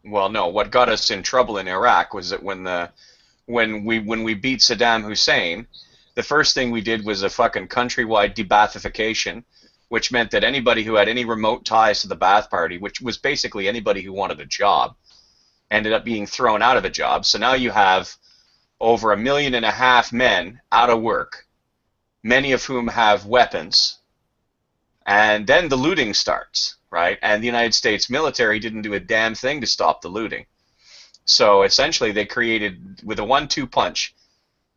Well, no. What got us in trouble in Iraq was that when we beat Saddam Hussein, the first thing we did was a fucking countrywide de-Baathification, which meant that anybody who had any remote ties to the Ba'ath Party, which was basically anybody who wanted a job, ended up being thrown out of a job. So now you have over 1.5 million men out of work, many of whom have weapons, and then the looting starts, right? And the United States military didn't do a damn thing to stop the looting. So essentially, they created, with a 1-2 punch,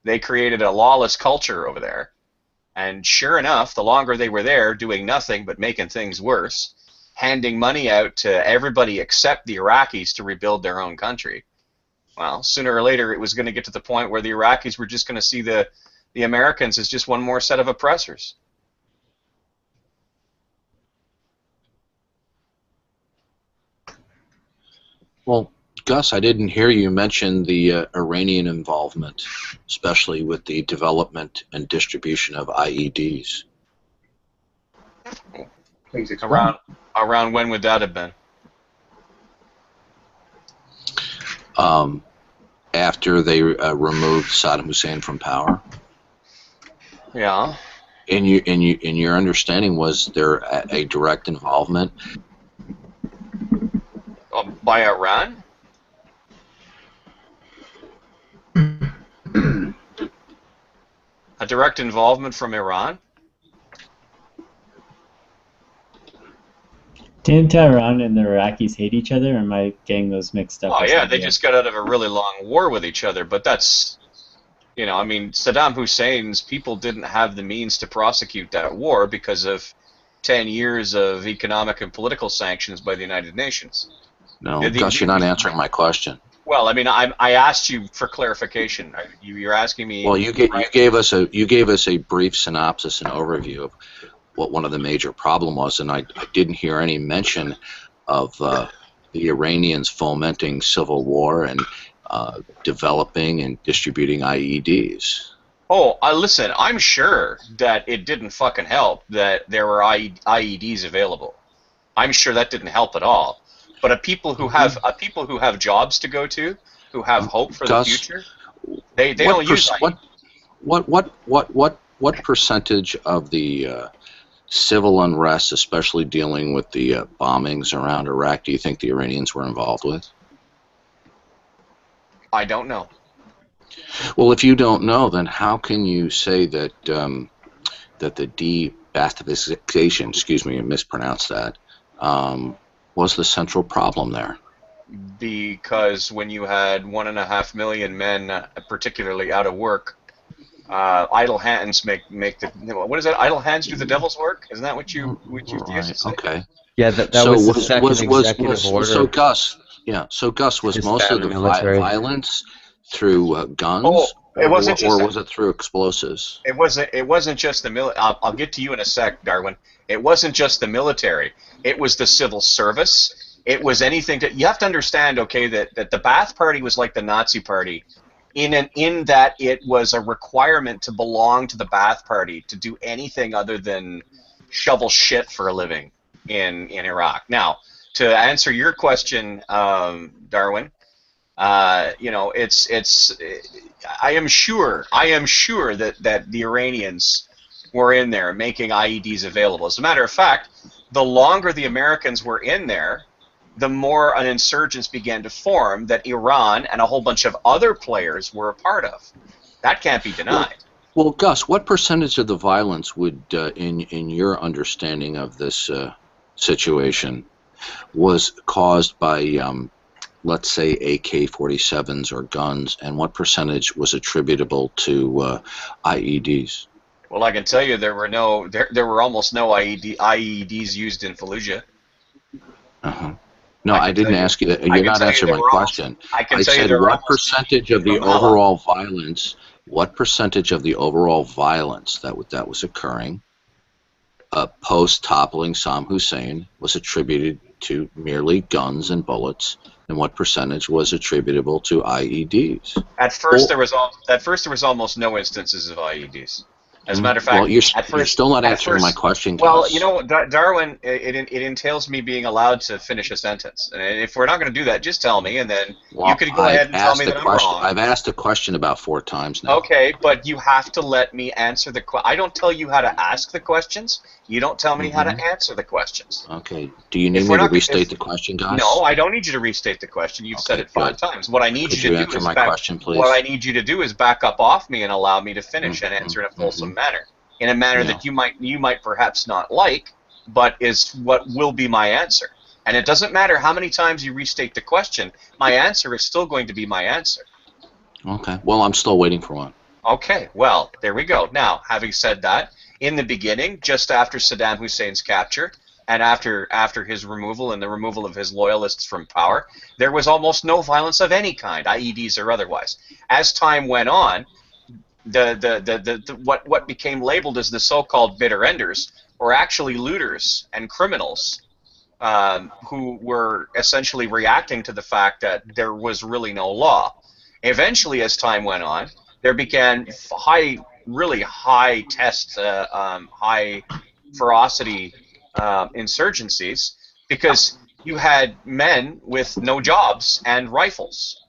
they created a lawless culture over there. And sure enough, the longer they were there doing nothing but making things worse, handing money out to everybody except the Iraqis to rebuild their own country, well, sooner or later it was going to get to the point where the Iraqis were just going to see the Americans as just one more set of oppressors. Well, Gus, I didn't hear you mention the Iranian involvement, especially with the development and distribution of IEDs. Please explain. Around when would that have been? After they removed Saddam Hussein from power. Yeah. In your understanding, was there a direct involvement? By Iran? A direct involvement from Iran? Didn't Iran and the Iraqis hate each other, or am I getting those mixed up? Oh yeah, they just got out of a really long war with each other, but that's, I mean, Saddam Hussein's people didn't have the means to prosecute that war because of 10 years of economic and political sanctions by the United Nations. No, Gus, you're not answering my question. Well, I mean, I asked you for clarification. You're asking me. Well, you gave us a brief synopsis and overview of what one of the major problem was, and I didn't hear any mention of the Iranians fomenting civil war and developing and distributing IEDs. Oh, listen, I'm sure that it didn't fucking help that there were IEDs available. I'm sure that didn't help at all. But people who have jobs to go to, who have hope for the future, they don't use IEDs. What percentage of the civil unrest, especially dealing with the bombings around Iraq, do you think the Iranians were involved with? I don't know. Well, if you don't know, then how can you say that that the de-Baathification, excuse me, I mispronounced that, was the central problem there? Because when you had 1.5 million men, particularly out of work, idle hands make the, what is that? Idle hands do the devil's work. Isn't that what you used to say? Okay. Yeah, that was the second executive order. So Gus, was most of the violence through guns, it wasn't or was it through explosives? It wasn't just the military. I'll get to you in a sec, Darwin. It wasn't just the military. It was the civil service. It was anything you have to understand, okay, that the Ba'ath Party was like the Nazi Party in that it was a requirement to belong to the Ba'ath Party to do anything other than shovel shit for a living in Iraq. Now, to answer your question, Darwin, it's I am sure that the Iranians were in there making IEDs available. As a matter of fact, the longer the Americans were in there, the more an insurgence began to form that Iran and a whole bunch of other players were a part of. That can't be denied. Well, Gus, what percentage of the violence would, in your understanding of this situation, was caused by, let's say, AK-47s or guns, and what percentage was attributable to IEDs? Well, I can tell you there were almost no IEDs used in Fallujah. Uh-huh. No, I didn't ask you that. You're not answering my question. I said what percentage of the overall violence? What percentage of the overall violence that was occurring post toppling Saddam Hussein was attributed to merely guns and bullets, and what percentage was attributable to IEDs? At first, there was almost no instances of IEDs. As a matter of fact, well, you're still not answering my question, Gus. Well, you know, Darwin, it entails me being allowed to finish a sentence. And if we're not going to do that, just tell me, and then you could go ahead and tell me that I'm wrong. I've asked a question about 4 times now. Okay, but you have to let me answer the question. I don't tell you how to ask the questions. You don't tell me how to answer the questions. Okay. Do you need me to restate the question, Gus? No, I don't need you to restate the question. You've said it 5 times. What I need you to do answer is my question, please? What I need you to do is back up off me and allow me to finish and answer in a fulsome manner, in a manner that you might perhaps not like, but is what will be my answer. And it doesn't matter how many times you restate the question. My answer is still going to be my answer. Okay. Well, I'm still waiting for one. Okay. Well, there we go. Now, having said that, in the beginning, just after Saddam Hussein's capture, and after his removal and the removal of his loyalists from power, there was almost no violence of any kind, IEDs or otherwise. As time went on, what became labeled as the so-called bitter enders were actually looters and criminals who were essentially reacting to the fact that there was really no law. Eventually, as time went on, there began really high test, high ferocity insurgencies, because you had men with no jobs and rifles.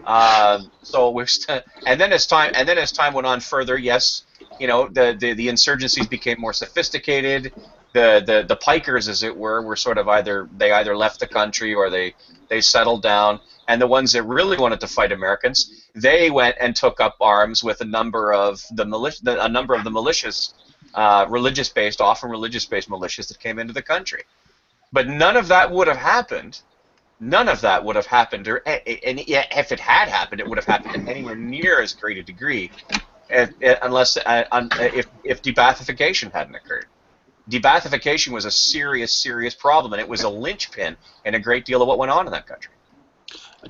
And then as time went on further, yes, you know, the insurgencies became more sophisticated. The pikers, as it were sort of either left the country or they settled down. And the ones that really wanted to fight Americans, they went and took up arms with a number of the militias, often religious-based militias that came into the country. But none of that would have happened. None of that would have happened, and if it had happened, it would have happened at anywhere near as great a degree, if de-Baathification hadn't occurred. De-Baathification was a serious, serious problem, and it was a linchpin in a great deal of what went on in that country.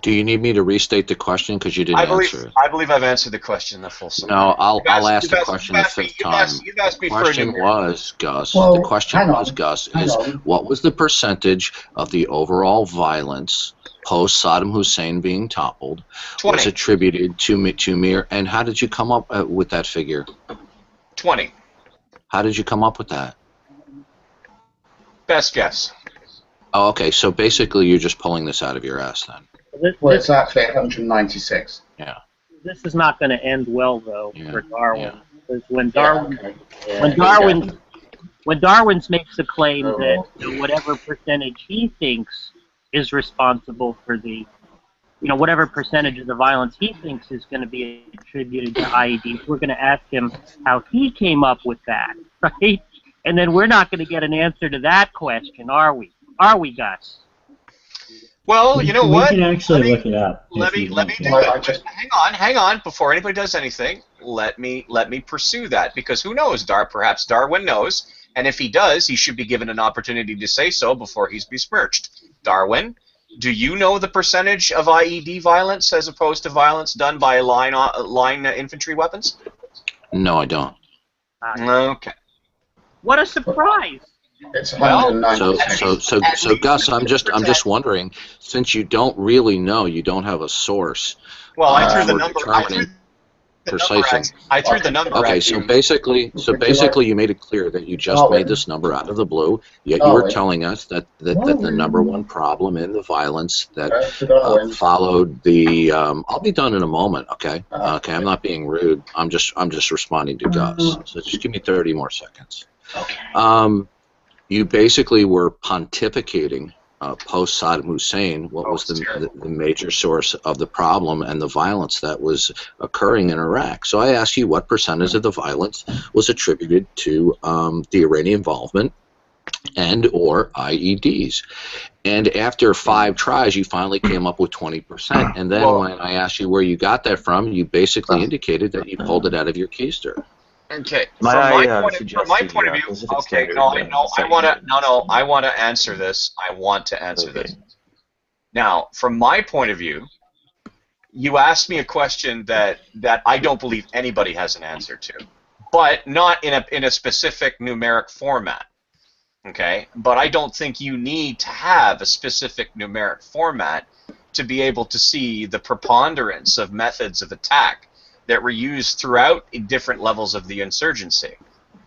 Do you need me to restate the question because you didn't answer it? I believe I've answered the question in the full summary. No, I'll ask the question the 5th time. The question was, Gus, what was the percentage of the overall violence post Saddam Hussein being toppled 20. was attributed to Mir, and how did you come up with that figure? 20. How did you come up with that? Best guess. Oh, okay, so basically you're just pulling this out of your ass then. Well, it's actually 196. Yeah. This is not going to end well, though, for Darwin. Because when Darwin makes the claim that whatever percentage he thinks is responsible for the, whatever percentage of the violence he thinks is going to be attributed to IEDs, we're going to ask him how he came up with that, right? And then we're not going to get an answer to that question, are we? Are we, Gus? Well, you know what? We can actually look it up. Let me do it. Hang on. Before anybody does anything, let me pursue that, because who knows? Perhaps Darwin knows, and if he does, he should be given an opportunity to say so before he's besmirched. Darwin, do you know the percentage of IED violence as opposed to violence done by line infantry weapons? No, I don't. Okay. What a surprise! It's 196. So Gus, I'm just wondering, since you don't really know, you don't have a source. Well, I threw the number. I threw the number. Okay, so basically, you made it clear that you just made this number out of the blue. Yet you were telling us that the number one problem in the violence that followed the. I'll be done in a moment. Okay. Okay. I'm not being rude. I'm just responding to Gus. So just give me 30 more seconds. Okay. You basically were pontificating post Saddam Hussein what was the major source of the problem and the violence that was occurring in Iraq. So I asked you what percentage of the violence was attributed to the Iranian involvement and or IEDs. And after 5 tries, you finally came up with 20%. And then when I asked you where you got that from, you basically indicated that you pulled it out of your keister. Okay. From my point of view, okay. I want to answer this. I want to answer this. Now, from my point of view, you asked me a question that I don't believe anybody has an answer to, but not in a specific numeric format. Okay. But I don't think you need to have a specific numeric format to be able to see the preponderance of methods of attack that were used throughout different levels of the insurgency.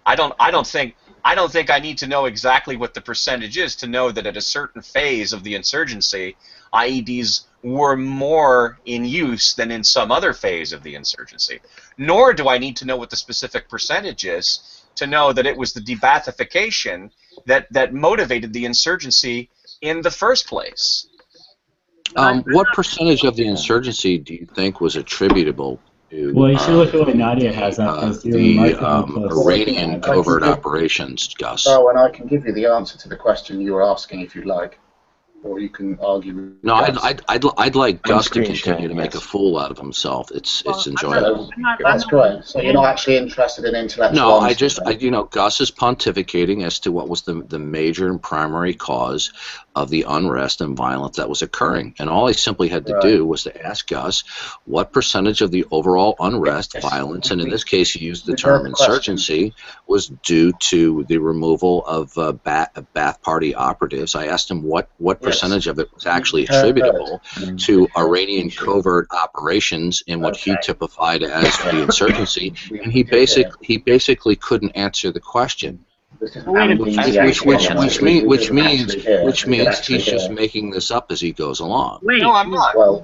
I don't think I need to know exactly what the percentage is to know that at a certain phase of the insurgency, IEDs were more in use than in some other phase of the insurgency. Nor do I need to know what the specific percentage is to know that it was the de-Baathification that motivated the insurgency in the first place. What percentage of the insurgency do you think was attributable to well, you should look at what Nadia has up the Iranian covert operations, Gus? Oh, and I can give you the answer to the question you were asking if you'd like. Or you can argue with No, Gus. I'd like Gus to continue to make a fool out of himself. It's enjoyable. That's great. So you're not actually interested in intellectual No, honesty, Gus is pontificating as to what was the major and primary cause of the unrest and violence that was occurring. And all I simply had to do was to ask Gus what percentage of the overall unrest, violence, and in this case he used the term insurgency, was due to the removal of Ba'ath Party operatives. I asked him what percentage of it was actually attributable to Iranian covert operations in what he typified as the insurgency, and he basically couldn't answer the question. Which means he's just making this up as he goes along. No, I'm not. No,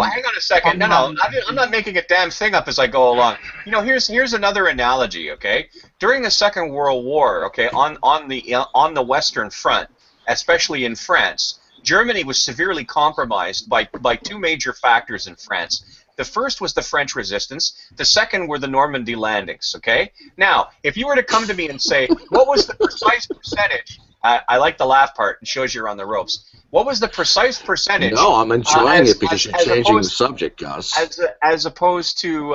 hang on a second. No, I'm not making a damn thing up as I go along. You know, here's another analogy. Okay, during the Second World War, okay, on the Western Front, especially in France, Germany was severely compromised by two major factors in France. The first was the French resistance. The second were the Normandy landings, okay? Now, if you were to come to me and say, what was the precise percentage? I like the laugh part. It shows you're on the ropes. What was the precise percentage? No, I'm enjoying it because you're changing the subject, Gus. As opposed to,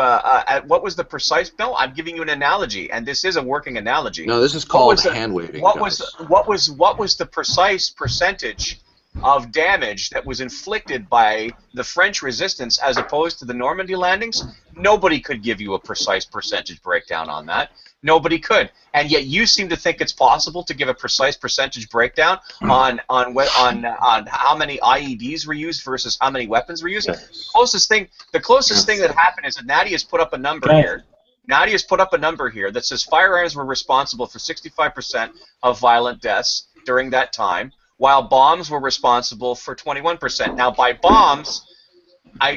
what was the precise? No, I'm giving you an analogy, and this is a working analogy. No, this is called hand-waving, what was the precise percentage of damage that was inflicted by the French resistance as opposed to the Normandy landings? Nobody could give you a precise percentage breakdown on that. Nobody could. And yet you seem to think it's possible to give a precise percentage breakdown on how many IEDs were used versus how many weapons were used. The closest thing that happened is that Nadia's put up a number here. Nadia's put up a number here that says firearms were responsible for 65% of violent deaths during that time, while bombs were responsible for 21%. Now, by bombs,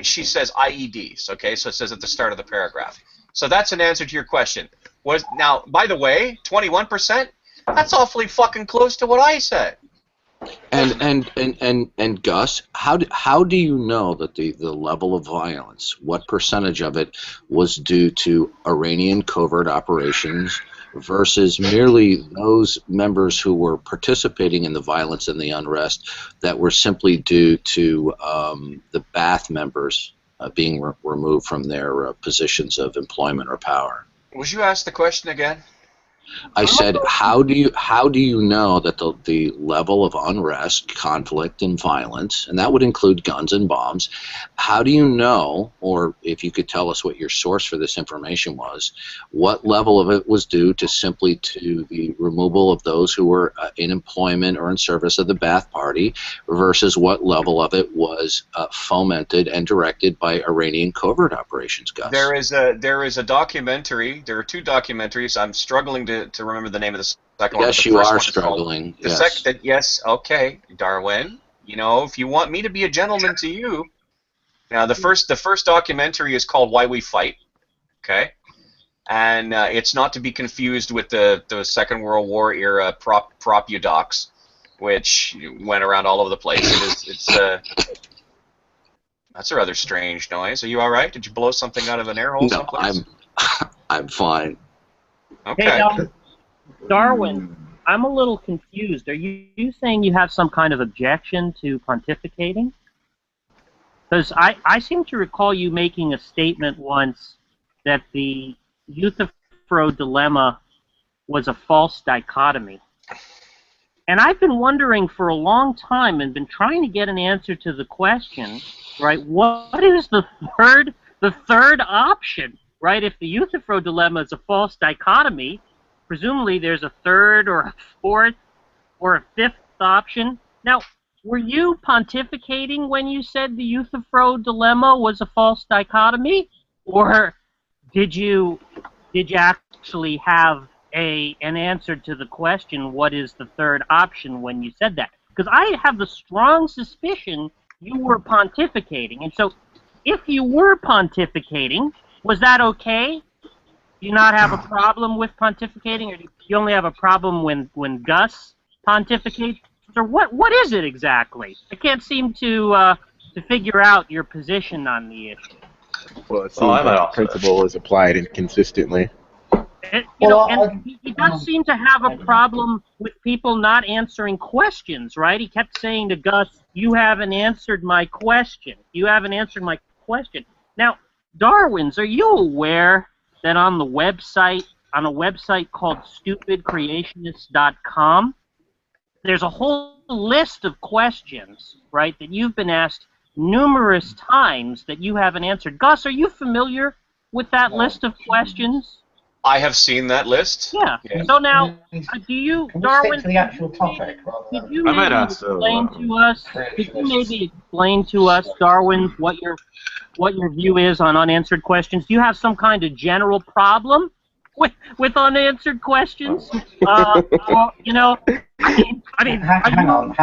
she says IEDs, okay? So it says at the start of the paragraph. So that's an answer to your question. Now, by the way, 21%? That's awfully fucking close to what I said. And Gus, how do you know that the level of violence, what percentage of it was due to Iranian covert operations versus merely those members who were participating in the violence and the unrest that were simply due to the Ba'ath members being removed from their positions of employment or power? Would you ask the question again? I said, how do you know that the level of unrest, conflict, and violence, and that would include guns and bombs, how do you know, or if you could tell us what your source for this information was, what level of it was due to simply to the removal of those who were in employment or in service of the Ba'ath Party versus what level of it was fomented and directed by Iranian covert operations, Gus? There is a documentary. There are two documentaries. I'm struggling to remember the name of the second one. Yes, you are struggling. Yes, okay, Darwin. You know, if you want me to be a gentleman to you, now the first documentary is called Why We Fight, okay, and it's not to be confused with the Second World War era propudocs, which went around all over the place. That's a rather strange noise. Are you all right? Did you blow something out of an air hole someplace? I'm fine. Okay. Hey, Darwin, I'm a little confused. Are you saying you have some kind of objection to pontificating? Because I seem to recall you making a statement once that the Euthyphro dilemma was a false dichotomy. And I've been wondering for a long time and been trying to get an answer to the question, right, what is the third option? Right, if the Euthyphro dilemma is a false dichotomy, presumably there's a third or a fourth or a fifth option. Now, were you pontificating when you said the Euthyphro dilemma was a false dichotomy? Or did you actually have an answer to the question, what is the third option, when you said that? Because I have the strong suspicion you were pontificating. And so if you were pontificating, was that okay? Do you not have a problem with pontificating, or do you only have a problem when Gus pontificates? Or what is it exactly? I can't seem to figure out your position on the issue. Well, it seems like the principle is applied inconsistently. He does seem to have a problem with people not answering questions, right? He kept saying to Gus, "You haven't answered my question. You haven't answered my question." Now, Darwin's, are you aware that on a website called stupidcreationists.com, there's a whole list of questions, right, that you've been asked numerous times that you haven't answered. Gus, are you familiar with that list of questions? I have seen that list. Yeah. So now, do you, Darwin? Stick to the actual topic, could you maybe explain to us, Darwin, what your view is on unanswered questions? Do you have some kind of general problem with unanswered questions? You know, I mean, hang on,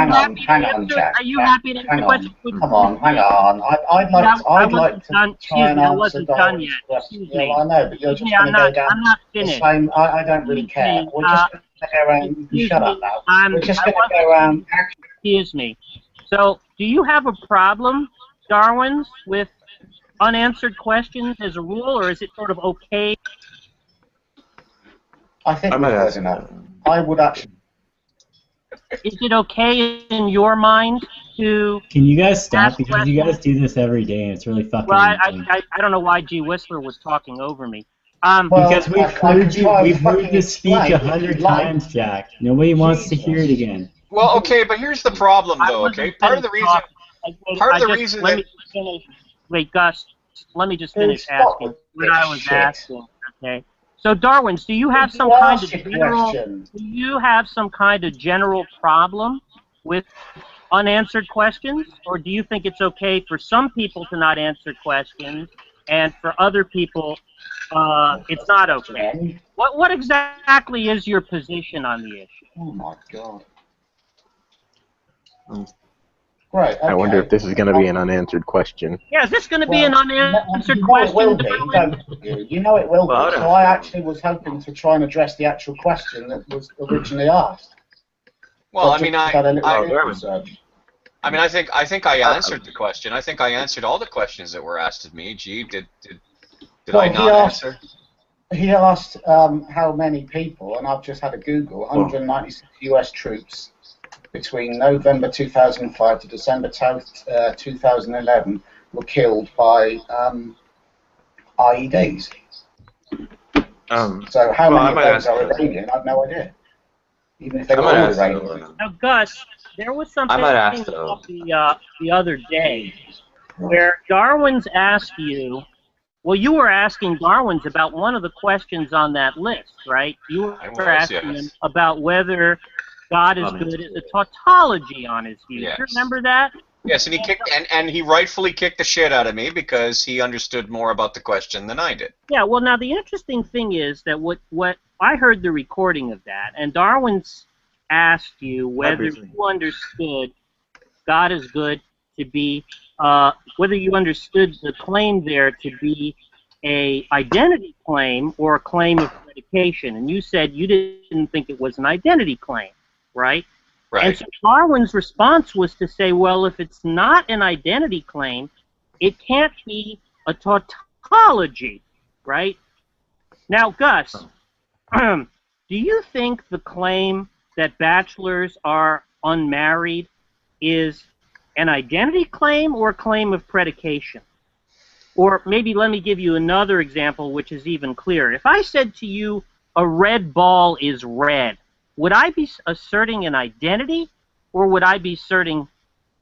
Jack. Are you happy to answer the question? Come on, hang on. I'd like to try and answer wasn't done yet. Excuse me. I know, but you're just going to go down I'm not finished. the same. I don't really care. We're just going to go around. You shut up now. We're just going to go around. Excuse me. So, do you have a problem, Darwin's, with unanswered questions as a rule, or is it sort of okay? I think we've heard enough. I would actually. Is it okay in your mind to? Can you guys stop, because you guys do this every day and it's really fucking. Well, I don't know why G. Whistler was talking over me. Because we've heard this speech 100 times, Jack. Nobody wants to hear it again. Well, okay, but here's the problem, though. Okay, part of the reason. Let me finish. Wait, Gus. Let me just finish asking what I was asking. Okay. So, Darwin's, do you have some kind of general problem with unanswered questions, or do you think it's okay for some people to not answer questions, and for other people, it's not okay? What exactly is your position on the issue? Oh my God. Right. Okay. I wonder if this is going to be an unanswered question. Yeah, is this going to be an unanswered question? It will be, don't you? You know it will be. So I actually was hoping to try and address the actual question that was originally asked. Well, I think I answered the question. I think I answered all the questions that were asked of me. Gee, did I not answer? He asked how many people, and I've just had a Google, 196 U.S. troops between November 2005 to December 2011 were killed by IEDs. So how many of those are Iranian? I've no idea. Even if they were Iranian. Now, Gus, there was something the other day where Darwin's asked you. Well, you were asking Darwin's about one of the questions on that list, right? You were asking him about whether God is good as a tautology on his view. Yes. Do you remember that? Yes, and he kicked and he rightfully kicked the shit out of me because he understood more about the question than I did. Yeah, well, now the interesting thing is that what I heard the recording of that, and Darwin's asked you whether you understood God is good to be, whether you understood the claim there to be a identity claim or a claim of predication, and you said you didn't think it was an identity claim. Right? Right. And so Darwin's response was to say, well, if it's not an identity claim, it can't be a tautology, right? Now, Gus, do you think the claim that bachelors are unmarried is an identity claim or a claim of predication? Or maybe let me give you another example which is even clearer. If I said to you, a red ball is red, would I be asserting an identity, or would I be asserting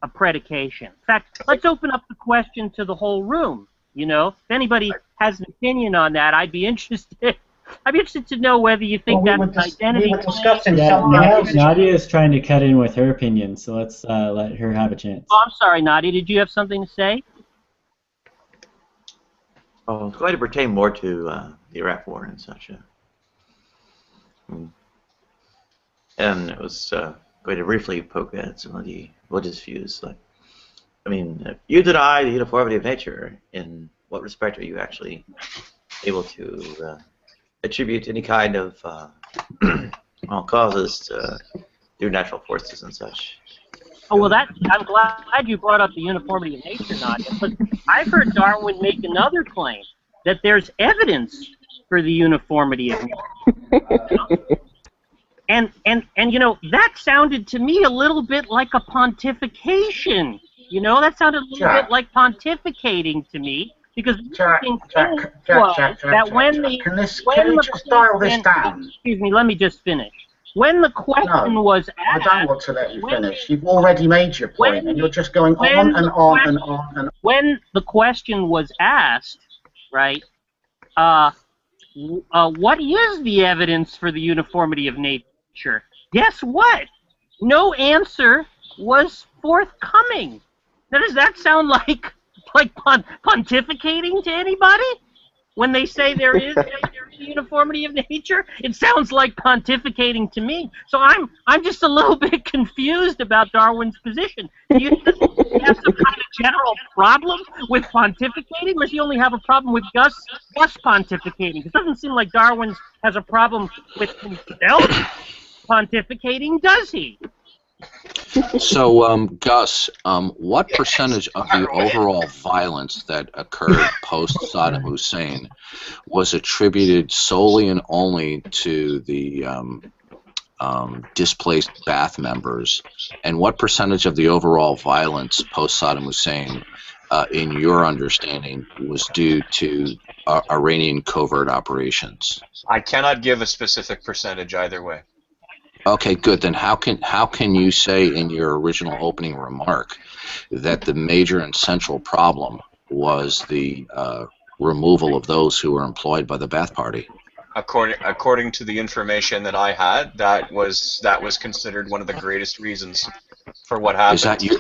a predication? In fact, let's open up the question to the whole room. You know, if anybody has an opinion on that, I'd be interested. I'd be interested to know whether you think that's an identity. We were discussing Nadia is trying to cut in with her opinion, so let's let her have a chance. Oh, I'm sorry, Nadia. Did you have something to say? Well, it's going to pertain more to the Iraq War and such. And it was going to briefly poke at some of the religious views. Like, I mean, if you deny the uniformity of nature, in what respect are you actually able to attribute any kind of well, causes through natural forces and such? Oh, well, I'm glad you brought up the uniformity of nature, Nadia, but I've heard Darwin make another claim, that there's evidence for the uniformity of nature. And you know, that sounded to me a little bit like a pontification. You know, that sounded a little bit like pontificating to me, because Jack, can you just dial this down? Excuse me, let me just finish. When the question was asked... I don't want to let you finish. You've already made your point, and you're just going on and on and on and on. When the question was asked, right, what is the evidence for the uniformity of nature? Guess what? No answer was forthcoming. Now, does that sound like pontificating to anybody? When they say there is a uniformity of nature, it sounds like pontificating to me. So I'm just a little bit confused about Darwin's position. Do you have some kind of general problem with pontificating, or does he only have a problem with Gus pontificating? It doesn't seem like Darwin has a problem with himself pontificating, does he? So, Gus, what percentage of the overall violence that occurred post-Saddam Hussein was attributed solely and only to the displaced Ba'ath members, and what percentage of the overall violence post-Saddam Hussein, in your understanding, was due to Iranian covert operations? I cannot give a specific percentage either way. Okay, good. Then how can you say in your original opening remark that the major and central problem was the removal of those who were employed by the Ba'ath Party? According to the information that I had, that was considered one of the greatest reasons for what happened. Is that you?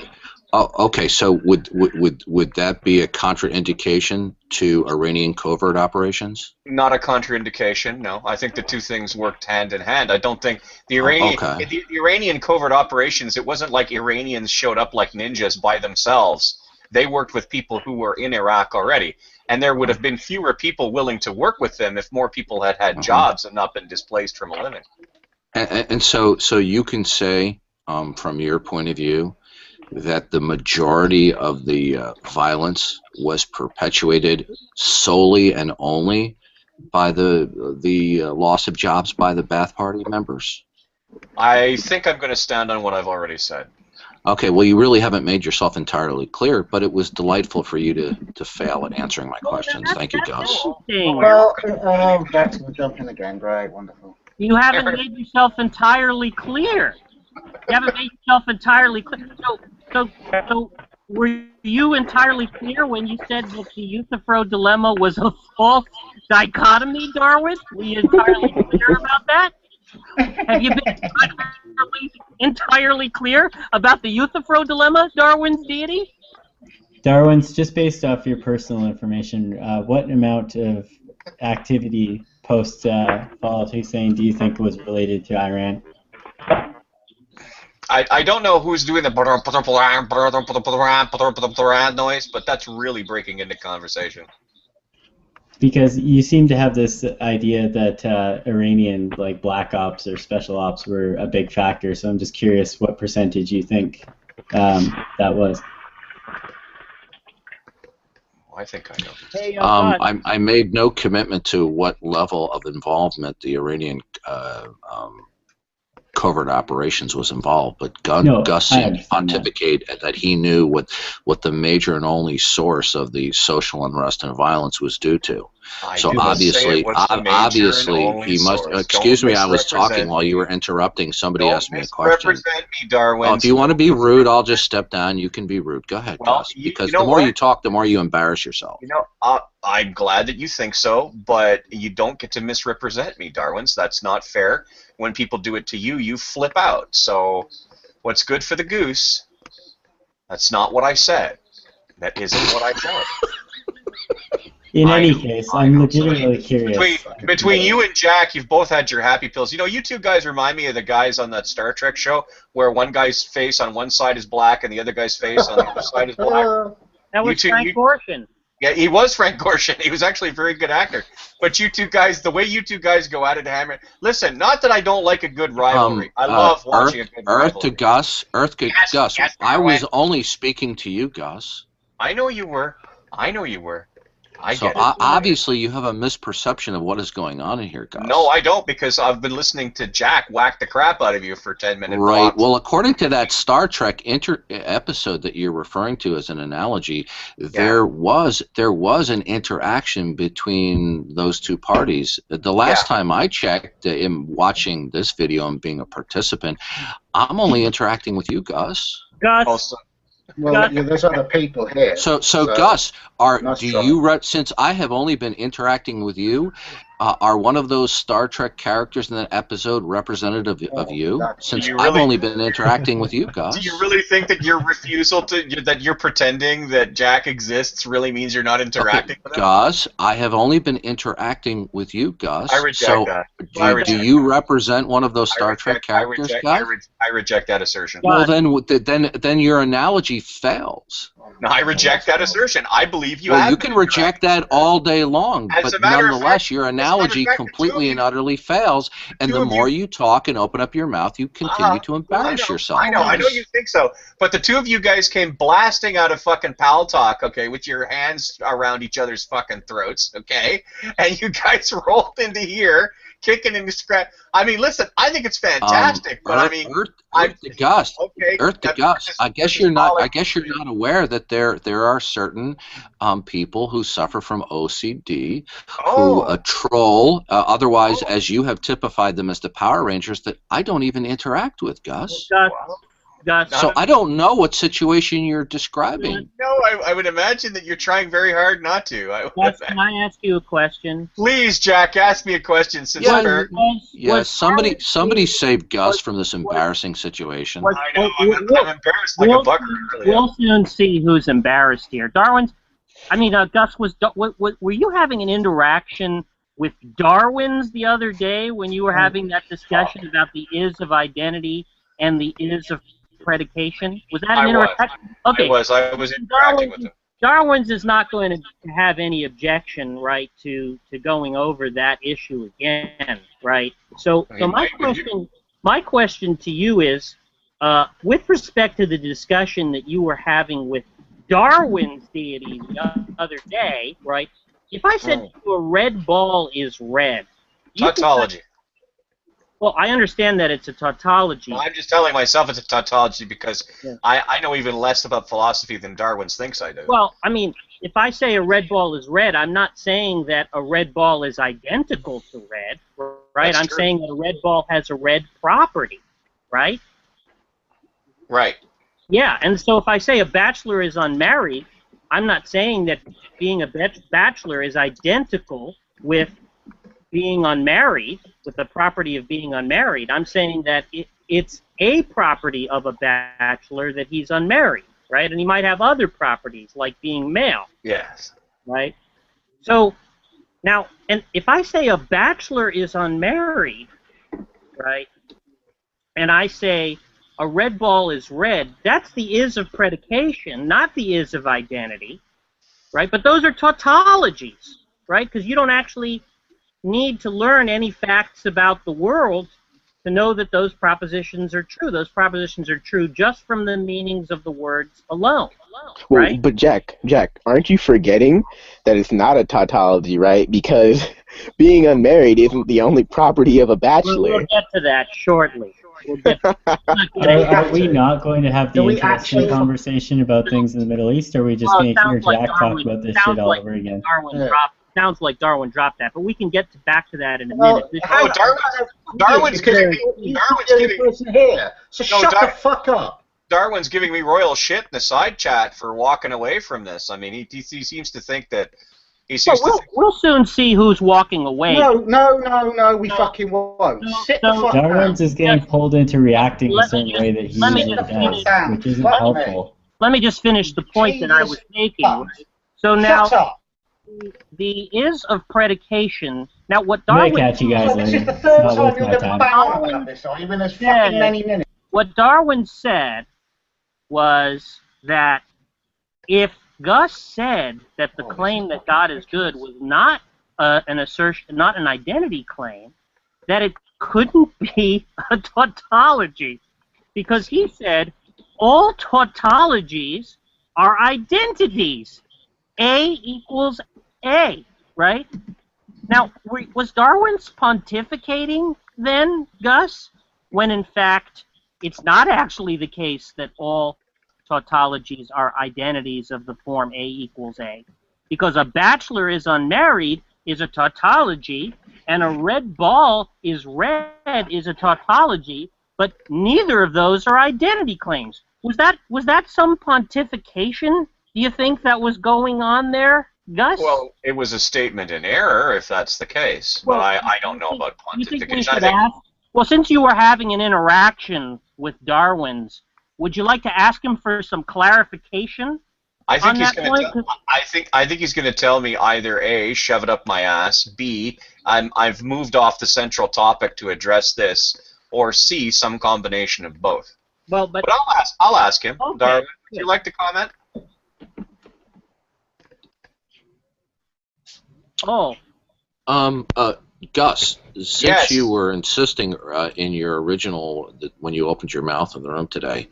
Oh, okay. So would that be a contraindication to Iranian covert operations? Not a contraindication. No, I think the two things worked hand in hand. I don't think the Iranian covert operations. It wasn't like Iranians showed up like ninjas by themselves. They worked with people who were in Iraq already, and there would have been fewer people willing to work with them if more people had had jobs and not been displaced from a living. And so you can say, from your point of view, that the majority of the violence was perpetuated solely and only by the loss of jobs by the Ba'ath Party members? I think I'm going to stand on what I've already said. Okay, well, you really haven't made yourself entirely clear, but it was delightful for you to fail at answering my questions. Thank you, Gus. Well, Jack's jumping again. Great, wonderful. You haven't made yourself entirely clear. You haven't made yourself entirely clear. So were you entirely clear when you said that the Euthyphro dilemma was a false dichotomy, Darwin? Were you entirely clear about that? Have you been entirely clear about the Euthyphro dilemma, Darwin's deity? Darwin's, just based off your personal information, what amount of activity post-fall Hussein do you think was related to Iran? I don't know who's doing the noise, but that's really breaking into conversation. Because you seem to have this idea that Iranian black ops or special ops were a big factor, so I'm just curious what percentage you think that was. I think I know. Hey, I made no commitment to what level of involvement the Iranian covert operations was involved, but Gus seemed to pontificate that he knew what the major and only source of the social unrest and violence was due to. So obviously he must. Excuse me, I was talking while you were interrupting. Somebody asked me a question. Represent me, Darwin. If you want to be rude, I'll just step down. You can be rude. Go ahead, Gus. Because the more you talk, the more you embarrass yourself. You know, I'm glad that you think so, but you don't get to misrepresent me, Darwin. So that's not fair. When people do it to you, you flip out. So what's good for the goose? That's not what I said. That isn't what I said. In any case, I'm legitimately curious. Between you and Jack, you've both had your happy pills. You know, you two guys remind me of the guys on that Star Trek show where one guy's face on one side is black and the other guy's face on the other side is black. That was Frank Gorshin. Yeah, he was Frank Gorshin. He was actually a very good actor. But you two guys, the way you two guys go at it, hammer. Listen, not that I don't like a good rivalry. I love watching a good rivalry. Gus. Gus. I was only speaking to you, Gus. I know you were. I get it. Obviously you have a misperception of what is going on in here, Gus. No, I don't, because I've been listening to Jack whack the crap out of you for 10 minutes. Right. blocks. Well, according to that Star Trek episode that you're referring to as an analogy, there was an interaction between those two parties. The last time I checked, in watching this video and being a participant, I'm only interacting with you, Gus. Gus. Well, there's other people here. So Gus, since I have only been interacting with you, are one of those Star Trek characters in that episode representative of you? Since I've only been interacting with you, Gus. Do you really think that your refusal that you're pretending that Jack exists really means you're not interacting with him? Gus, I have only been interacting with you, Gus. I reject that. Do you represent one of those Star Trek characters, Gus? I reject that assertion. Well, then your analogy fails. No, I reject that assertion. I believe you. Well, you can reject that all day long, but nonetheless, your analogy completely and utterly fails. And the more you talk and open up your mouth, you continue to embarrass yourself. I know you think so. But the two of you guys came blasting out of fucking Pal Talk, okay, with your hands around each other's fucking throats, okay? And you guys rolled into here, kicking and scratch. I mean, listen, I think it's fantastic, but I mean, Earth to Gus. Okay, Earth to Gus. I guess you're not aware that there are certain people who suffer from OCD who troll. Otherwise, as you have typified them as the Power Rangers, that I don't even interact with, Gus. So I don't know what situation you're describing. No, I would imagine that you're trying very hard not to. Can I ask you a question? Please, Jack, ask me a question. Somebody save Gus from this embarrassing situation. I know, I'm embarrassed like a bugger. We'll soon see who's embarrassed here. Gus, were you having an interaction with Darwin's the other day when you were having that discussion about the is of identity and the is of predication? Was that an interaction? Okay. I was interacting with him. Darwin's is not going to have any objection, right, to going over that issue again, right? So my question to you is, with respect to the discussion that you were having with Darwin's deity the other day, right? If I said to you a red ball is red, tautology. Well, I understand that it's a tautology. Well, I'm just telling myself it's a tautology because I know even less about philosophy than Darwin thinks I do. Well, I mean, if I say a red ball is red, I'm not saying that a red ball is identical to red, right? I'm saying that a red ball has a red property, right? Right. Yeah, and so if I say a bachelor is unmarried, I'm not saying that being a bachelor is identical with being unmarried, with the property of being unmarried. I'm saying that it's a property of a bachelor that he's unmarried, right? And he might have other properties, like being male. Yes. Right? So, now, and if I say a bachelor is unmarried, right, and I say a red ball is red, that's the is of predication, not the is of identity, right? But those are tautologies, right? Because you don't actually need to learn any facts about the world to know that those propositions are true. Those propositions are true just from the meanings of the words alone. Well, right? But Jack, aren't you forgetting that it's not a tautology, right? Because being unmarried isn't the only property of a bachelor. We'll get to that shortly. Are we not going to have the interesting conversation about things in the Middle East, or are we just going to hear Jack talk about this shit all over again? Sounds like Darwin dropped that, but we can get back to that in a minute. Darwin's giving me here. So shut the fuck up. Darwin's giving me royal shit in the side chat for walking away from this. I mean, he seems to think that we'll soon see who's walking away. No, we fucking won't. Sit the fuck Darwin's is getting pulled into reacting a certain way that he usually does, which isn't helpful. Let me just finish the point that I was making. So now, shut up. the is of predication. Now, what I'm Darwin... gonna catch you guys This later. is the third It's not time worth you're my going to time. bang on about this, are you, in as fucking many minutes? What Darwin said was that if Gus said that the claim that God is good was not an assertion, not an identity claim, that it couldn't be a tautology, because he said all tautologies are identities. A equals A, right? Now, was Darwin's pontificating then, Gus, when in fact it's not actually the case that all tautologies are identities of the form A equals A? Because a bachelor is unmarried is a tautology, and a red ball is red is a tautology, but neither of those are identity claims. Was that some pontification, do you think, that was going on there, Gus? Well, it was a statement in error, if that's the case. But I don't know about pontification. You think we should ask? Well, since you were having an interaction with Darwin's, would you like to ask him for some clarification? I think he's going to tell me either A, shove it up my ass, B, I've moved off the central topic to address this, or C, some combination of both. Well, but I'll ask him. Okay. Darwin, would you like to comment? Gus, since you were insisting in your original, when you opened your mouth in the room today,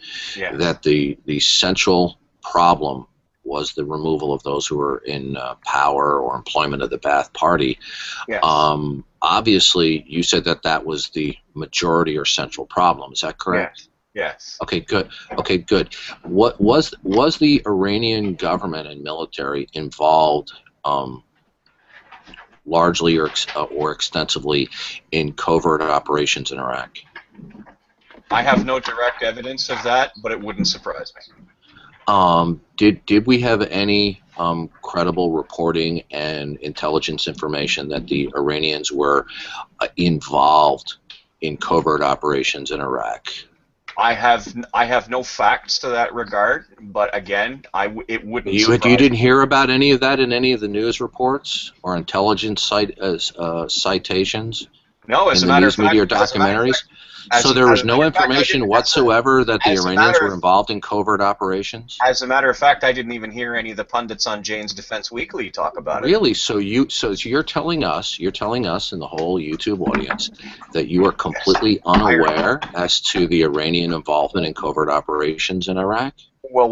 that the central problem was the removal of those who were in power or employment of the Ba'ath Party. Yes. Obviously, you said that was the majority or central problem. Is that correct? Yes. Okay, good. Okay, good. What was the Iranian government and military involved largely or extensively in covert operations in Iraq? I have no direct evidence of that, but it wouldn't surprise me. Did we have any credible reporting and intelligence information that the Iranians were involved in covert operations in Iraq? I have no facts to that regard, but again, it wouldn't. You didn't hear about any of that in any of the news reports or intelligence citations? No, as a matter of fact, media or documentaries. So there was no information whatsoever that the Iranians were involved in covert operations? As a matter of fact, I didn't even hear any of the pundits on Jane's Defense Weekly talk about it. Really? So you're telling us and the whole YouTube audience that you are completely unaware as to the Iranian involvement in covert operations in Iraq? Well,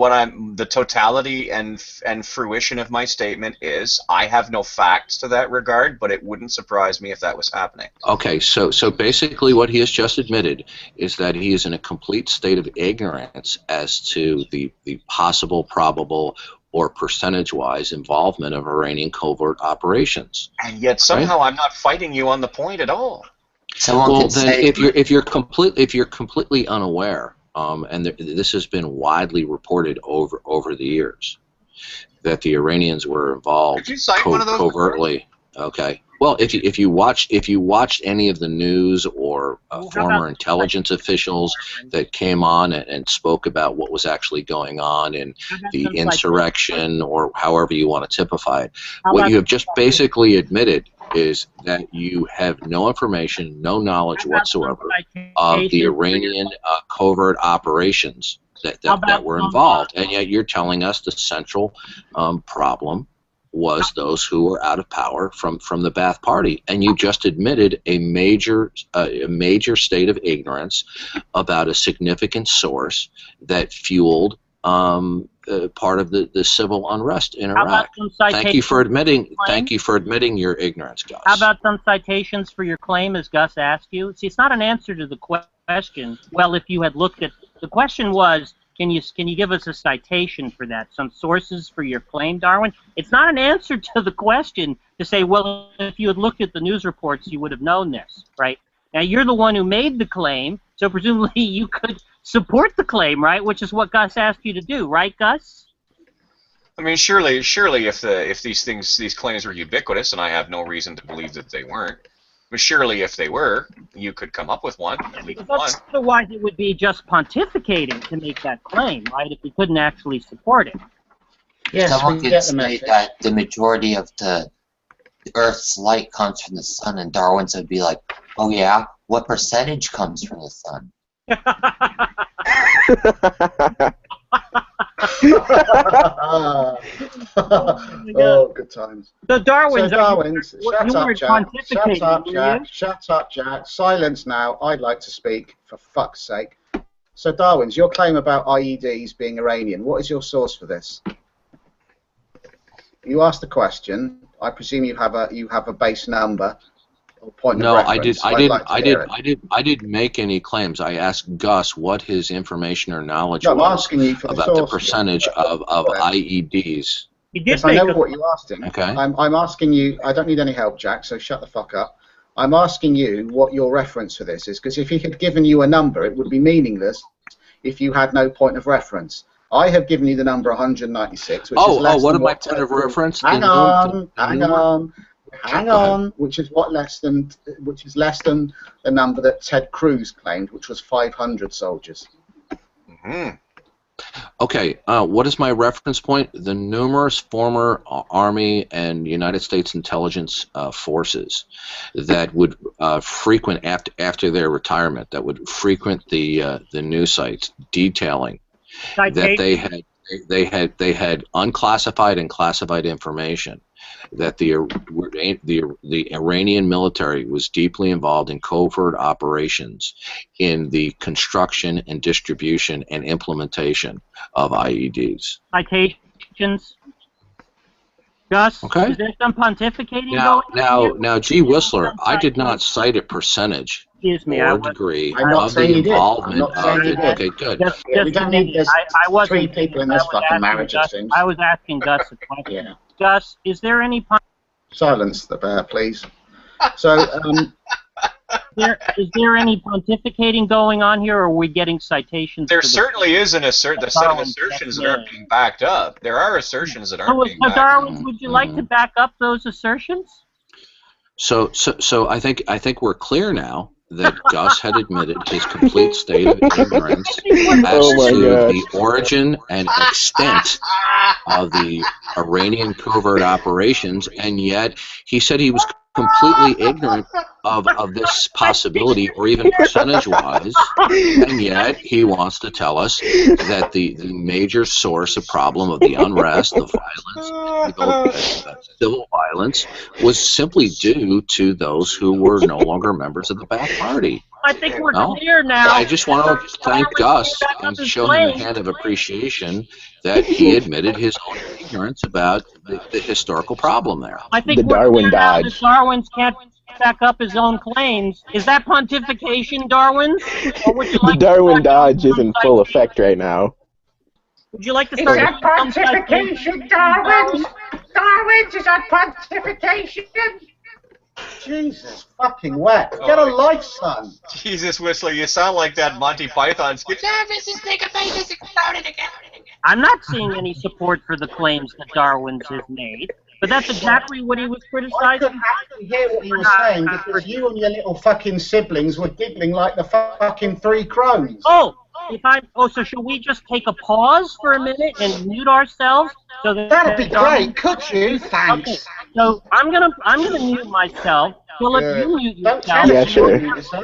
the totality and fruition of my statement is I have no facts to that regard, but it wouldn't surprise me if that was happening. Okay, so basically what he has just admitted is that he is in a complete state of ignorance as to the possible, probable, or percentage-wise involvement of Iranian covert operations. And yet somehow I'm not fighting you on the point at all. If you're completely unaware, and this has been widely reported over the years, that the Iranians were involved covertly. Okay. Well, if you watched any of the news or former intelligence officials that came on and spoke about what was actually going on in the insurrection, or however you want to typify it, what you have just basically admitted is that you have no information, no knowledge whatsoever of the Iranian covert operations that were involved, and yet you're telling us the central problem was those who were out of power from the Ba'ath Party, and you just admitted a major state of ignorance about a significant source that fueled part of the civil unrest in Iraq. Thank you for admitting your ignorance, Gus. How about some citations for your claim, as Gus asked you? See, it's not an answer to the question. Well, if you had looked at the question was, can you give us a citation for that? Some sources for your claim, Darwin? It's not an answer to the question to say, well, if you had looked at the news reports, you would have known this, right? Now, you're the one who made the claim, so presumably you could support the claim, right? Which is what Gus asked you to do, right, Gus? I mean, surely, if these claims were ubiquitous, and I have no reason to believe that they weren't, but surely if they were, you could come up with one. Otherwise, it would be just pontificating to make that claim, right? If you couldn't actually support it. Yes, Someone we could get the say message. that the majority of the Earth's light comes from the sun, and Darwin's would be like, oh yeah, what percentage comes from the sun? Oh, good times. So Darwin's, So Darwin's, shut up, Jack. Shut up, you? Jack. Shut up, Jack. Silence now. I'd like to speak, for fuck's sake. So Darwin's, your claim about IEDs being Iranian, what is your source for this? You asked a question. I presume you have a base number or point of reference. I didn't make any claims. I asked Gus what his information or knowledge was I'm asking you for about the percentage of IEDs. Yes, I know what you asked him. Okay. I'm asking you. I don't need any help, Jack. So shut the fuck up. I'm asking you what your reference for this is, because if he had given you a number, it would be meaningless if you had no point of reference. I have given you the number 196, which is less what than am I point of reference? Hang on, which is less than the number that Ted Cruz claimed, which was 500 soldiers. Mm-hmm. Okay, what is my reference point? The numerous former Army and United States intelligence forces that would frequent after their retirement, that would frequent the news sites, detailing that they had unclassified and classified information, that the Iranian military was deeply involved in covert operations in the construction and distribution and implementation of IEDs. Citations. Gus, okay. Is there some pontificating going on? Now, gee whistler, I did not cite a percentage or degree of the involvement of it. Okay, good. We don't need this. Three people in this fucking marriage, it seems. I was asking Gus a question. Yeah. Gus, is there any... Silence the bear, please. So, is there any pontificating going on here, or are we getting citations? There certainly is a set of assertions that aren't being backed up. There are assertions that aren't being backed Darwin, would you like to back up those assertions? So I think we're clear now that Gus had admitted his complete state of ignorance as to the origin and extent of the Iranian covert operations, and yet he said he was completely ignorant of this possibility, or even percentage-wise, and yet he wants to tell us that the major source of problem of the unrest, the violence, civil violence, was simply due to those who were no longer members of the Ba'ath Party. I think we're clear now. I just want to thank Gus and show him a hand of appreciation that he admitted his own ignorance about the historical problem there. I think the Darwin dodge. Darwin's can't back up his own claims. Is that pontification, Darwin? Or would you like the Darwin dodge is in full effect right now. Would you like to start? Is that pontification, Darwin? Darwin, is that pontification? Jesus fucking wet. Get a life, son. Jesus, Whistler, you sound like that Monty Python skit. I'm not seeing any support for the claims that Darwin's has made, but that's exactly what he was criticizing. I couldn't actually hear what he was saying because you and your little fucking siblings were giggling like the fucking three crones. So should we just take a pause for a minute and mute ourselves? So that'd be great, could you? Thanks. Okay. So I'm gonna mute myself. Philip, you mute yourself. Yeah, sure.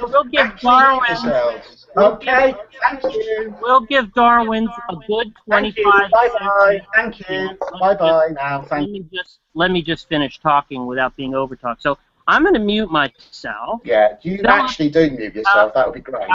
We'll give Darwin. Okay, thank you. We'll give Darwin's a good 25. Bye-bye. Thank you. Bye-bye now. Thank you. Let me just finish talking without being overtalked. So I'm gonna mute myself. Yeah, you actually do mute yourself. That would be great.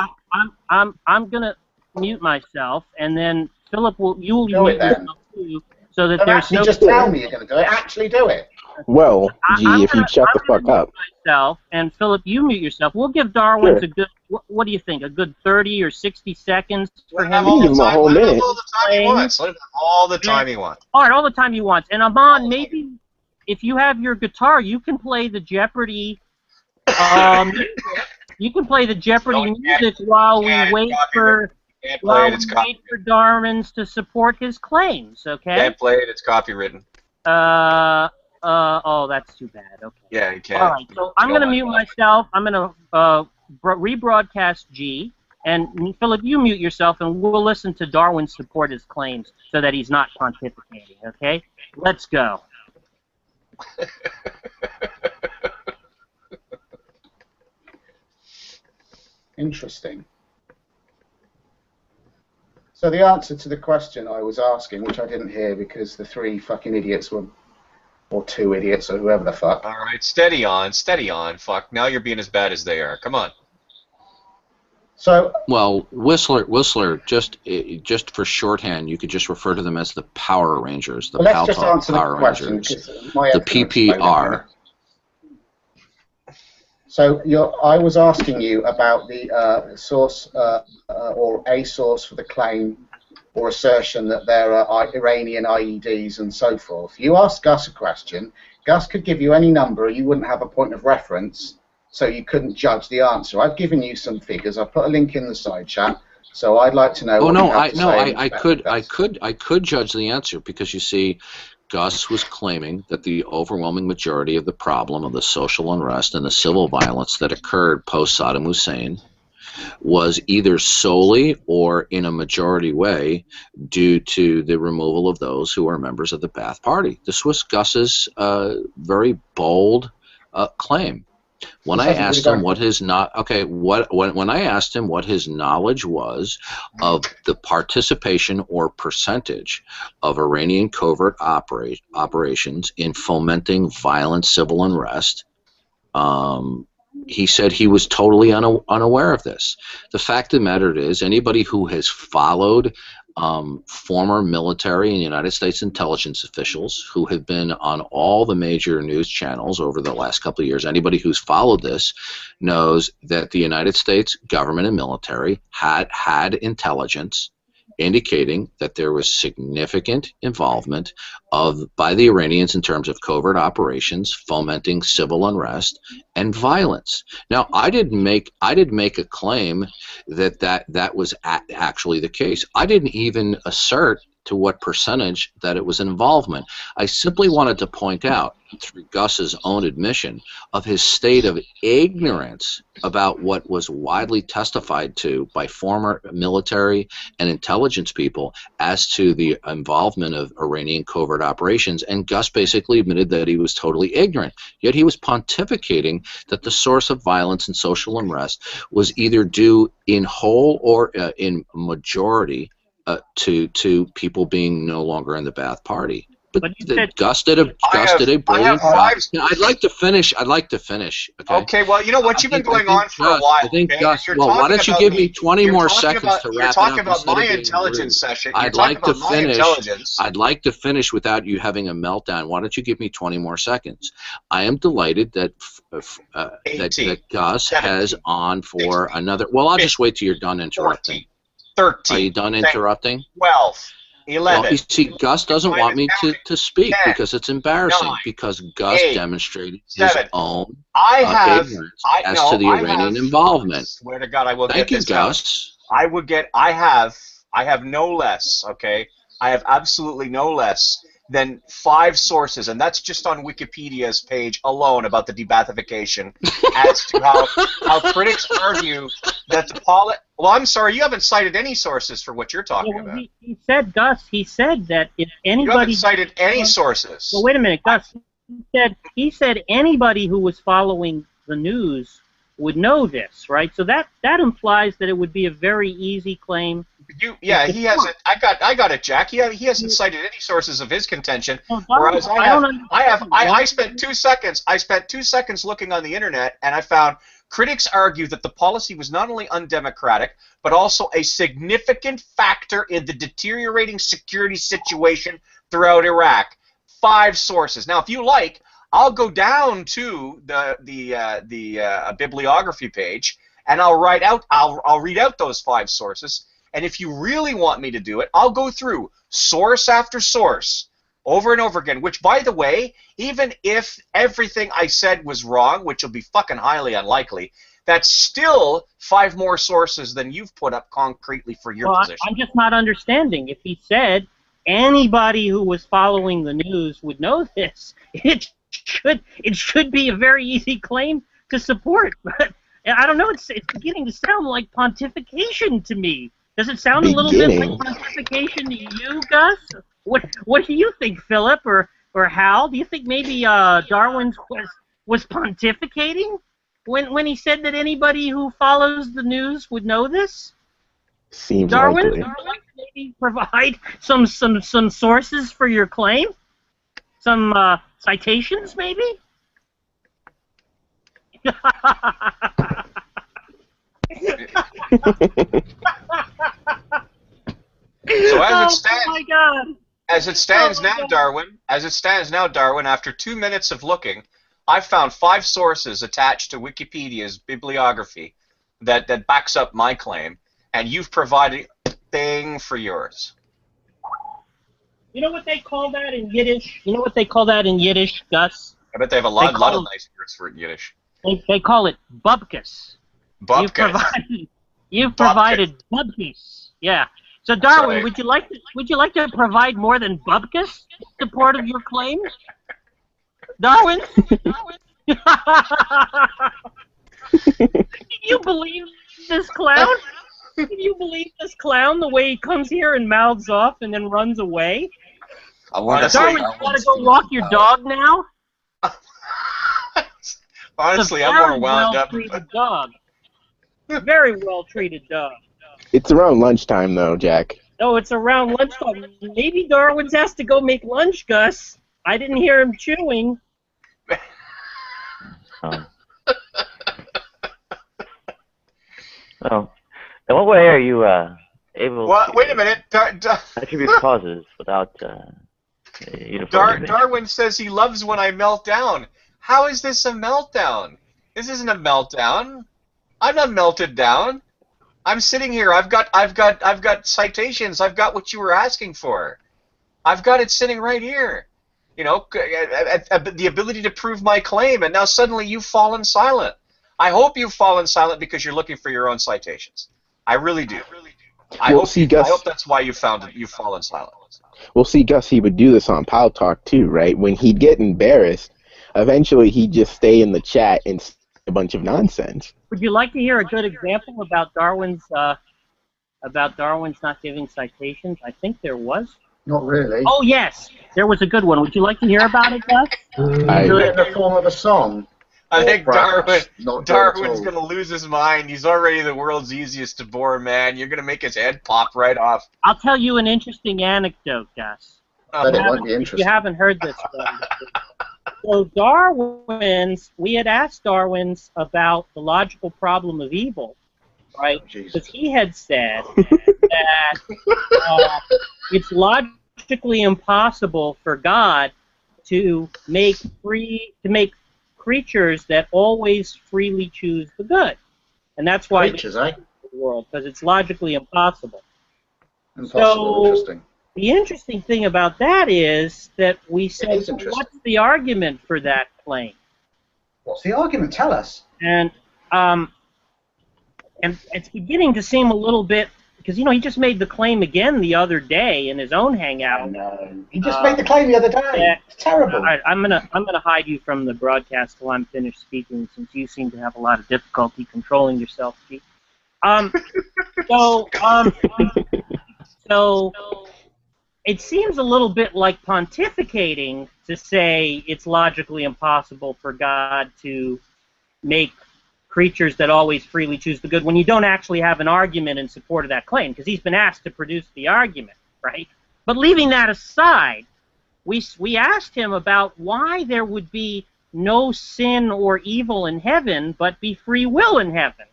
I'm gonna mute myself, and then Philip you'll mute yourself too, so that there's no. Just tell me you're gonna do it. Actually do it. Well, gee, if you shut the fuck up. Myself, and Philip, you mute yourself. We'll give Darwin's a good. What do you think? A good 30 or 60 seconds for him. Give him a whole minute. All the time he wants. Let him have all the time he wants. All right, all the time he wants. And Amon, maybe if you have your guitar, you can play the Jeopardy. You can play the Jeopardy music while we wait for. Darwin's to support his claims. Okay. Can't play it. It's copywritten. Oh, that's too bad. Okay. Yeah, you can't. All right, so I'm going to mute myself. I'm going to rebroadcast G, And Philip, you mute yourself, and we'll listen to Darwin support his claims so that he's not pontificating, okay? Let's go. Interesting. So the answer to the question I was asking, which I didn't hear because the three fucking idiots were, or two idiots, or whoever the fuck. All right, steady on, fuck. Now you're being as bad as they are. Come on. So, well, Whistler, just for shorthand, you could just refer to them as the Power Rangers, the let's just answer Power the question, Rangers, the PPR. So I was asking you about the source or a source for the claim or assertion that there are Iranian IEDs and so forth. You asked Gus a question. Gus could give you any number, you wouldn't have a point of reference, so you couldn't judge the answer. I've given you some figures. I've put a link in the side chat. So I'd like to know. Oh no, I could judge the answer because you see, Gus was claiming that the overwhelming majority of the problem of the social unrest and the civil violence that occurred post Saddam Hussein was either solely or in a majority way due to the removal of those who are members of the Ba'ath Party. This was Gus's very bold claim. When I asked him what his when I asked him what his knowledge was of the participation or percentage of Iranian covert operations in fomenting violent civil unrest, he said he was totally unaware of this. The fact of the matter is, anybody who has followed former military and United States intelligence officials who have been on all the major news channels over the last couple of years, anybody who's followed this knows that the United States government and military had intelligence indicating that there was significant involvement by the Iranians in terms of covert operations fomenting civil unrest and violence. Now, I didn't make a claim that was actually the case. I didn't even assert to what percentage that it was involvement. I simply wanted to point out, through Gus's own admission, of his state of ignorance about what was widely testified to by former military and intelligence people as to the involvement of Iranian covert operations, and Gus basically admitted that he was totally ignorant. Yet he was pontificating that the source of violence and social unrest was either due in whole or in majority to people being no longer in the Ba'ath Party. But Gus did a brilliant job. I'd like to finish. Okay, well, you know what? You've been going on for a while. I think Gus, why don't you give me 20 more seconds to wrap it up? You're talking about my intelligence session. I'd like to finish. I'd like to finish without you having a meltdown. Why don't you give me 20 more seconds? I am delighted that Gus has on for another. Well, I'll just wait till you're done interrupting. 13. Are you done interrupting? 12. 11. Well, you see, Gus doesn't want me to speak 10, because it's embarrassing. 9, because Gus 8, demonstrated 7, his own ignorance as to the Iranian involvement. I swear to God, I will Thank get this. Thank you, Gus. I have no less. Okay, I have absolutely no less than 5 sources, and that's just on Wikipedia's page alone about the debathification, as to how critics argue that the Well, I'm sorry, you haven't cited any sources for what you're talking about. He said, Gus, he said that if anybody... You haven't cited any sources. Well, wait a minute, Gus. He said anybody who was following the news would know this, right? So that implies that it would be a very easy claim. He hasn't. I got it, Jack. He hasn't cited any sources of his contention. Whereas I spent 2 seconds. I spent 2 seconds looking on the internet, and I found critics argue that the policy was not only undemocratic, but also a significant factor in the deteriorating security situation throughout Iraq. 5 sources. Now, if you like, I'll go down to the bibliography page, and I'll read out those 5 sources. And if you really want me to do it, I'll go through source after source over and over again, which, by the way, even if everything I said was wrong, which will be fucking highly unlikely, that's still 5 more sources than you've put up concretely for your position. I'm just not understanding. If he said anybody who was following the news would know this, it should be a very easy claim to support. I don't know. It's beginning to sound like pontification to me. Does it sound a little bit like pontification to you, Gus? What do you think, Philip or Hal? Do you think maybe Darwin was pontificating when he said that anybody who follows the news would know this? Seems Darwin, likely. would you like to maybe provide some sources for your claim? Some citations, maybe? So as it stands now, Darwin, after 2 minutes of looking, I found 5 sources attached to Wikipedia's bibliography that backs up my claim, and you've provided a thing for yours. You know what they call that in Yiddish? You know what they call that in Yiddish, Gus? I bet they have a lot of nice words for it in Yiddish. They call it bubkus. You've provided bubkus. Yeah. So Darwin, would you like to provide more than bubkus in support of your claim? Darwin? Can you believe this clown? Can you believe this clown, the way he comes here and mouths off and then runs away? Darwin, you want to go walk your dog now? Honestly, I'm more wound up. Dog. Very well-treated dog. It's around lunchtime, though, Jack. Oh, it's around lunchtime. Maybe Darwin's has to go make lunch, Gus. I didn't hear him chewing. So, in what way are you able to wait a minute. attribute causes without uniformity? Darwin says he loves when I melt down. How is this a meltdown? This isn't a meltdown. I'm not melted down. I'm sitting here. I've got citations. I've got what you were asking for. I've got it sitting right here. You know, the ability to prove my claim, and now suddenly you've fallen silent. I hope you've fallen silent because you're looking for your own citations. I really do. I hope that's why you've fallen silent. Well, see, Gus, he would do this on Pal Talk too, right? When he'd get embarrassed, eventually he'd just stay in the chat and say a bunch of nonsense. Would you like to hear a good example about Darwin's not giving citations? I think there was. Not really. Oh yes, there was a good one. Would you like to hear about it, Gus? Do it in the form of a song. I think Darwin's going to lose his mind. He's already the world's easiest to bore man. You're going to make his head pop right off. I'll tell you an interesting anecdote, Gus. But it won't be interesting. You haven't heard this one. So we had asked Darwin's about the logical problem of evil, right? Because he had said that it's logically impossible for God to make creatures that always freely choose the good, and that's why the world, because it's logically impossible. Interesting. The interesting thing about that is that we said, what's the argument for that claim? What's the argument? Tell us. And it's beginning to seem a little bit, because he just made the claim again the other day in his own hangout. He just made the claim the other day. It's terrible. All right, I'm gonna hide you from the broadcast till I'm finished speaking, since you seem to have a lot of difficulty controlling yourself, Chief. So it seems a little bit like pontificating to say it's logically impossible for God to make creatures that always freely choose the good when you don't actually have an argument in support of that claim, because he's been asked to produce the argument, right? But leaving that aside, we asked him about why there would be no sin or evil in heaven but be free will in heaven,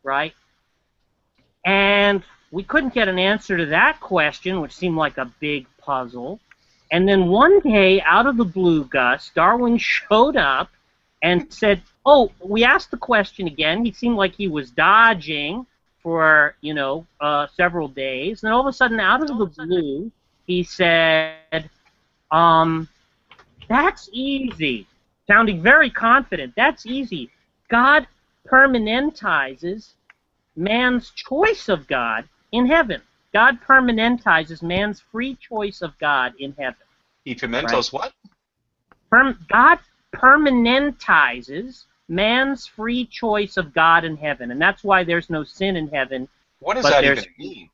right? And we couldn't get an answer to that question, which seemed like a big puzzle. And then one day, out of the blue, Gus, Darwin showed up and said, oh, we asked the question again. He seemed like he was dodging for, several days. And all of a sudden, out of the blue, he said, that's easy. Sounding very confident. That's easy. God permanentizes man's choice of God in heaven. God permanentizes man's free choice of God in heaven. He pimentos what? God permanentizes man's free choice of God in heaven, and that's why there's no sin in heaven. What does that even mean?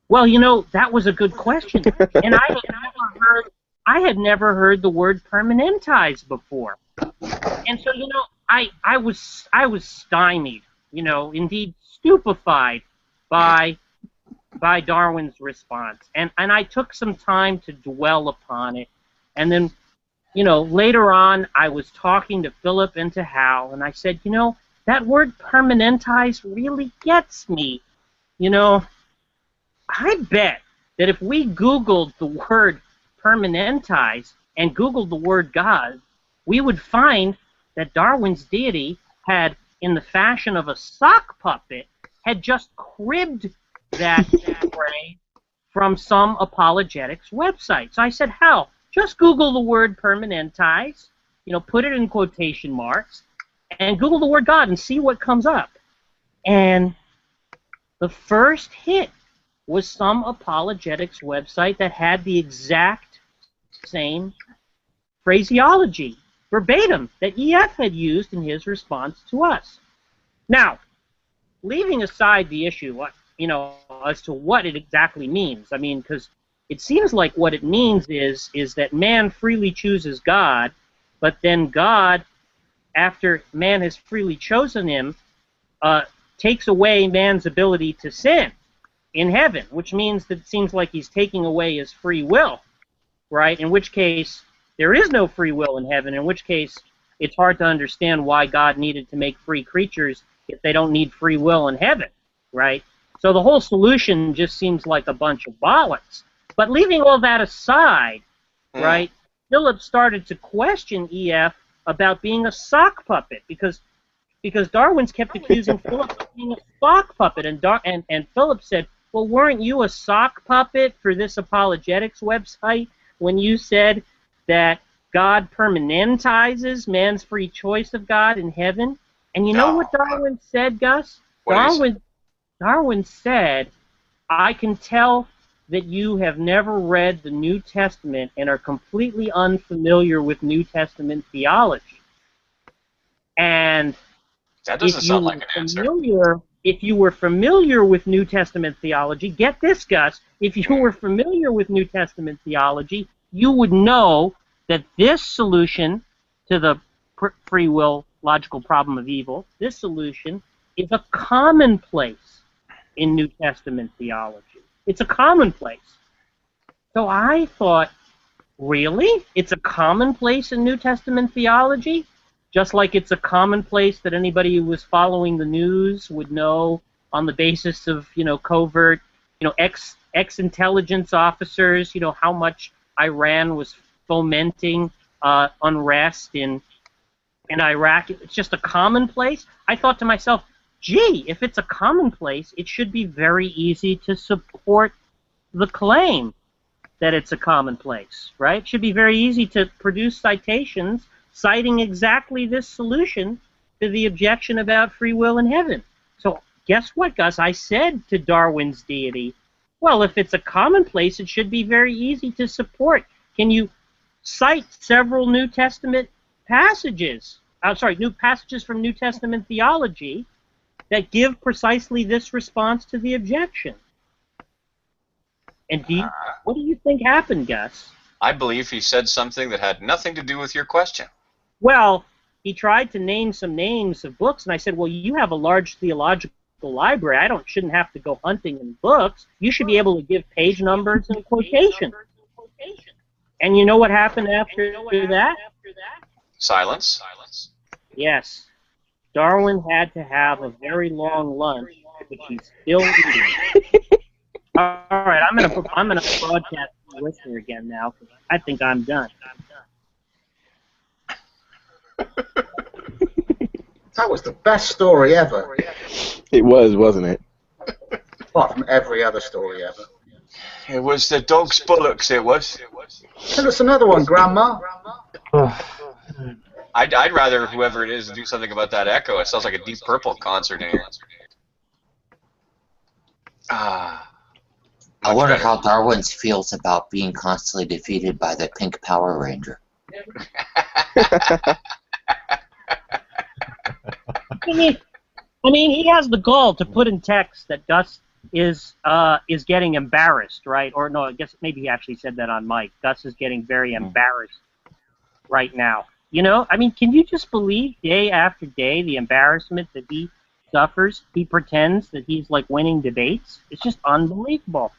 Well, you know, that was a good question, and I had never heard the word permanentize before, and so, you know, I was stymied, you know, indeed stupefied by Darwin's response, and I took some time to dwell upon it, and then, you know, later on I was talking to Philip and to Hal, and I said, you know, that word permanentize really gets me. You know, I bet that if we Googled the word permanentize and Googled the word God, we would find that Darwin's deity had, in the fashion of a sock puppet, had just cribbed that phrase from some apologetics website. So I said, Hal, just Google the word permanentize, you know, put it in quotation marks, and Google the word God and see what comes up. And the first hit was some apologetics website that had the exact same phraseology, verbatim, that EF had used in his response to us. Now, leaving aside the issue, you know, as to what it exactly means, I mean, because it seems like what it means is that man freely chooses God, but then God, after man has freely chosen him, takes away man's ability to sin in heaven, which means that it seems like he's taking away his free will, right? In which case, there is no free will in heaven, in which case it's hard to understand why God needed to make free creatures if they don't need free will in heaven, right? So the whole solution just seems like a bunch of bollocks. But leaving all that aside, right, Philip started to question EF about being a sock puppet because Darwin's kept accusing Philip of being a sock puppet, and Philip said, well, weren't you a sock puppet for this apologetics website when you said that God permanentizes man's free choice of God in heaven? And you know what Darwin said, Gus? Darwin said, I can tell that you have never read the New Testament and are completely unfamiliar with New Testament theology. And that doesn't sound like an answer. If you were familiar with New Testament theology, get this, Gus, if you were familiar with New Testament theology, you would know that this solution to the free will logical problem of evil, this solution is a commonplace in New Testament theology. It's a commonplace. So I thought, really? It's a commonplace in New Testament theology? Just like it's a commonplace that anybody who was following the news would know on the basis of, you know, covert, you know, ex-intelligence officers, you know, how much Iran was fomenting unrest in Iraq. It's just a commonplace. I thought to myself, gee, if it's a commonplace, it should be very easy to support the claim that it's a commonplace, right? It should be very easy to produce citations citing exactly this solution to the objection about free will in heaven. So guess what, Gus? I said to Darwin's deity, well, if it's a commonplace, it should be very easy to support. Can you cite several New Testament passages, new passages from New Testament theology that give precisely this response to the objection? And what do you think happened, Gus? I believe he said something that had nothing to do with your question. Well, he tried to name some names of books, and I said, well, you have a large theological library. I shouldn't have to go hunting in books. You should be able to give page numbers and quotations. And you know what happened after that? Silence. Yes. Darwin had to have a very long lunch, which he's still eating. All right, I'm gonna broadcast the listener again now. I think I'm done. That was the best story ever. It was, wasn't it? Apart from every other story ever. It was the dog's bollocks, it was. Tell us another one, Grandma. I'd rather whoever it is do something about that echo. It sounds like a Deep Purple concert in here. I wonder how Darwin feels about being constantly defeated by the Pink Power Ranger. I mean, he has the gall to put in text that Gus is getting embarrassed, right? Or no, I guess maybe he actually said that on mic. Gus is getting very embarrassed right now. You know, I mean, can you just believe day after day the embarrassment that he suffers? He pretends that he's like winning debates. It's just unbelievable.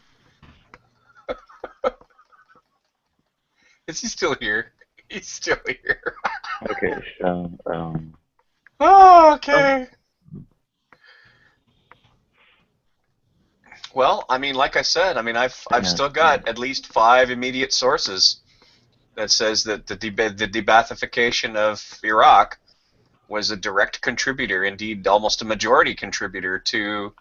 Is he still here? He's still here. Okay, so Oh, okay. Well, I mean, like I said, I mean, I've still got at least 5 immediate sources that says that the debathification of Iraq was a direct contributor, indeed almost a majority contributor to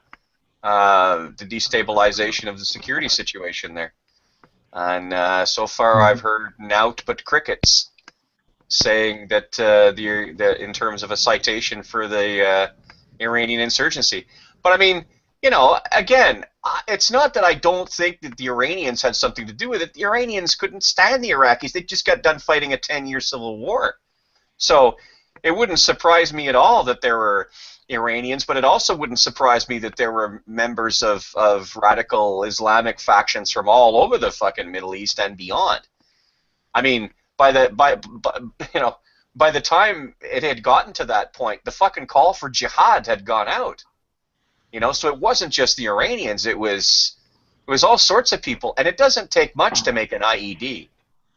the destabilization of the security situation there. And so far, I've heard naught but crickets saying that in terms of a citation for the Iranian insurgency. But I mean, you know, again, it's not that I don't think that the Iranians had something to do with it. The Iranians couldn't stand the Iraqis. They just got done fighting a 10-year civil war. So it wouldn't surprise me at all that there were Iranians, but it also wouldn't surprise me that there were members of radical Islamic factions from all over the fucking Middle East and beyond. I mean, by the time it had gotten to that point, the fucking call for jihad had gone out. You know, so it wasn't just the Iranians, it was all sorts of people, and it doesn't take much to make an IED.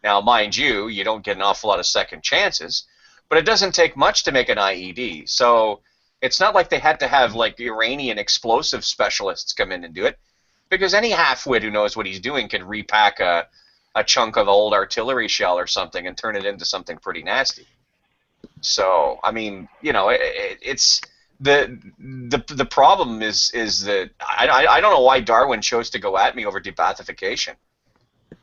Now, mind you, you don't get an awful lot of second chances, but it doesn't take much to make an IED. So it's not like they had to have like Iranian explosive specialists come in and do it, because any half-wit who knows what he's doing can repack a chunk of old artillery shell or something and turn it into something pretty nasty. So, I mean, you know, it's the problem is that I don't know why Darwin chose to go at me over debathification.